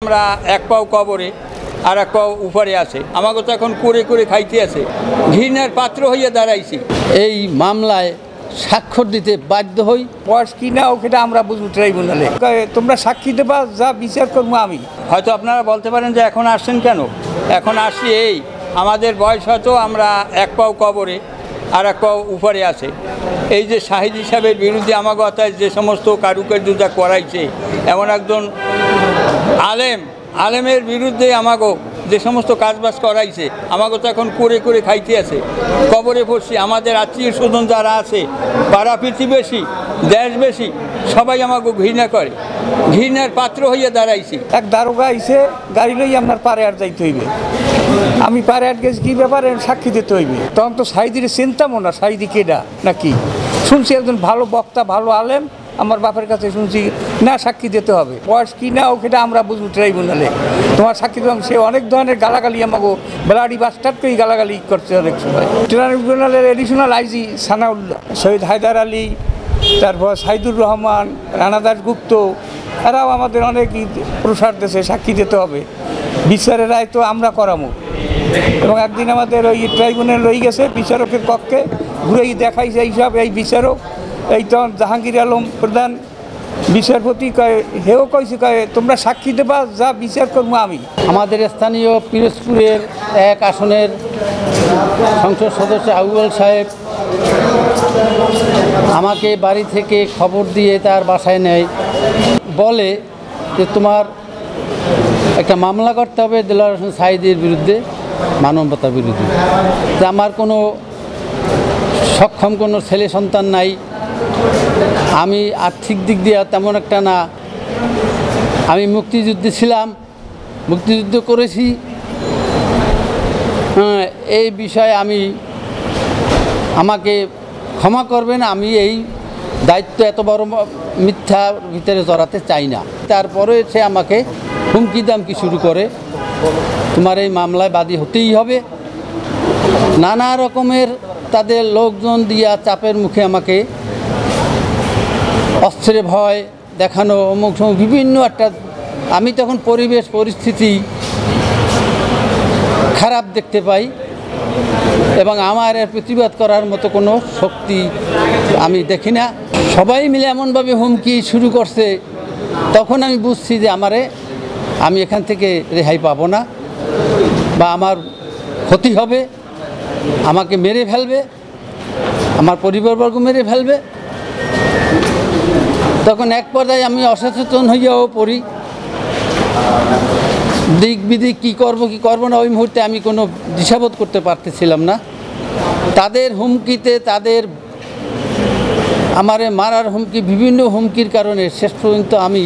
আমরা এক পাও কবরে আর এক পাও উপরে আছে, আমাকে তো এখন করে করে খাইতে আছে, ঘৃণার পাত্র হইয়া দাঁড়াইছি। এই মামলায় স্বাক্ষর দিতে বাধ্য হই। বয়স কি না ওটা আমরা বুঝবো ট্রাইব্যুনালে, তোমরা সাক্ষী দেবা, যা বিচার করবো আমি। হয়তো আপনারা বলতে পারেন যে এখন আসছেন কেন, এখন আসছি এই আমাদের বয়স হয়তো আমরা এক পাও কবরে আর এক পাও উপরে আছে। এই যে শাহিদ সাহেবের বিরুদ্ধে আমাকে অর্থাৎ যে সমস্ত কারুকার্যতা করাইছে, এমন একজন আলেমের বিরুদ্ধে আমাকে যে সমস্ত কাজবাজ করাইছে, আমাকে তো এখন করে করে খাইতে আছে, কবরে পড়ছি। আমাদের আত্মীয় স্বজন যারা আছে, পাড়া প্রতিবেশী, দেশবেশী, সবাই আমাকে ঘৃণা করে, ঘৃণার পাত্র হইয়া দাঁড়াইছি। এক দারোগা আইসে গাড়ি লই আপনার পারে আর যাইতে হইবে, আমি পারে আর গেছি কী ব্যাপারে সাক্ষী দিতে হইবে। তখন তো সাইদির চিন্তামো না, সাইদি কেডা নাকি শুনছি একজন ভালো বক্তা, ভালো আলেম, আমার বাপের কাছে শুনছি না সাক্ষী দিতে হবে। বয়স কি না ওটা আমরা বুঝবো ট্রাইব্যুনালে, তোমার সাক্ষী দেওয়া। সে অনেক ধরনের গালাগালি আমাকে বেলাড়ি বাস্টারকেই গালাগালি করছে অনেক সময়। ট্রাইব্যুনালের এডিশনাল আইজি সানাউল্লাহ, শহীদ হায়দার আলী, তারপর সাইদুর রহমান, রানা দাশগুপ্ত, এরাও আমাদের অনেক প্রসার দেশে সাক্ষী দিতে হবে। বিচারের রায় তো আমরা করামো। এবং একদিন আমাদের ওই ট্রাইব্যুনাল রয়ে গেছে বিচারকের পক্ষে, ঘুরেই দেখাইছে এইসব এই বিচারক, এই তখন জাহাঙ্গীর আলম প্রধান বিচারপতি হেও কইছে, তোমরা সাক্ষী দেবা, যা বিচার করবো আমি। আমাদের স্থানীয় পিরোজপুরের এক আসনের সংসদ সদস্য আউয়াল সাহেব আমাকে বাড়ি থেকে খবর দিয়ে তার বাসায় নেয়, বলে যে তোমার একটা মামলা করতে হবে দেলোয়ার হোসেন সাঈদীর বিরুদ্ধে, মানবতার বিরুদ্ধে। যে আমার কোনো সক্ষম কোনো ছেলে সন্তান নাই, আমি আর্থিক দিক দিয়ে তেমন একটা না, আমি মুক্তিযুদ্ধে ছিলাম, মুক্তিযুদ্ধ করেছি, এই বিষয়ে আমাকে ক্ষমা করবেন, আমি এই দায়িত্ব এত বড় মিথ্যার ভিতরে জড়াতে চাই না। তারপরে সে আমাকে হুমকি দামকি শুরু করে, তোমার এই মামলায় বাদী হতেই হবে। নানা রকমের তাদের লোকজন দিয়া চাপের মুখে আমাকে অস্ত্রে ভয় দেখানো, অমুক সময় বিভিন্ন একটা, আমি তখন পরিবেশ পরিস্থিতি খারাপ দেখতে পাই এবং আমার এর প্রতিবাদ করার মতো কোনো শক্তি আমি দেখি না। সবাই মিলে এমনভাবে হুমকি শুরু করছে, তখন আমি বুঝছি যে আমি এখান থেকে রেহাই পাবো না, বা আমার ক্ষতি হবে, আমাকে মেরে ফেলবে, আমার পরিবারবর্গ মেরে ফেলবে। তখন এক পর্যায়ে আমি অসচেতন হইয়াও পড়ি, দিক বিদিক কী করবো না, ওই মুহূর্তে আমি কোনো দিশাবোধ করতে পারতেছিলাম না। তাদের হুমকিতে, আমারে মারার হুমকি, বিভিন্ন হুমকির কারণে শেষ পর্যন্ত আমি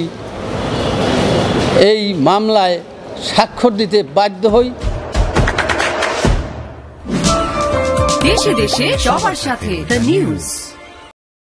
এই মামলায় স্বাক্ষর দিতে বাধ্য হই। দেশে দেশে সবার সাথে দ্য নিউজ।